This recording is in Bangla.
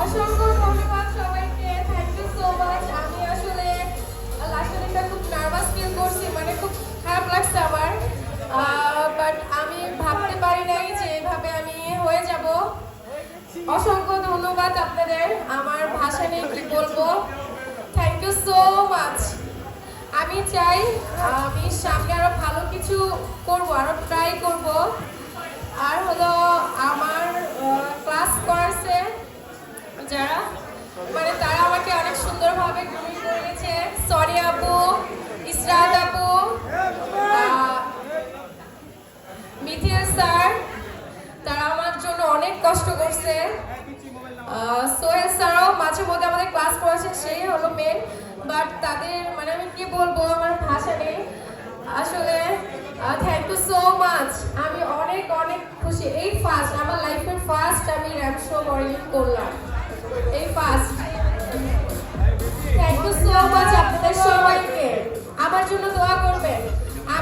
অসংখ্য ধন্যবাদ সবাইকে, থ্যাংক ইউ সো মাচ। আমি আসলে লাস্টে একটা খুব নার্ভাস ফিল করছি, মানে খুব খারাপ লাগছে আমার, বাট আমি ভাবতে পারি নাই যে এভাবে আমি হয়ে যাব। অসংখ্য ধন্যবাদ আপনাদের, আমার ভাষা নেই কি বলবো, থ্যাংক ইউ সো মাচ। আমি চাই আমি সামনে আরো ভালো কিছু করব, আরো ট্রাই করব। আর হলো আমার ক্লাস করাছে যারা, মানে তারা আমাকে অনেক সুন্দরভাবে গ্রুমিং করেছে। সরি আপু, ইসরাত আপু, মিথিল স্যার, তারা আমার জন্য অনেক কষ্ট করছে। সোহেল স্যারও মাঝে মধ্যে আমাদের ক্লাস করেছেন, সেই হলো মেন, বাট তাদের মানে আমি কি বলবো, আমার ভাষা নেই আসলে। Thank you so much. আমি অনেক অনেক খুশি, এই ফার্স্ট আমার লাইফের ফার্স্ট আমি র্যাম্প শো মডেলিং করলাম, এই first. Thank you so much আপনাদের সবাইকে, আমার জন্য দোয়া করবেন।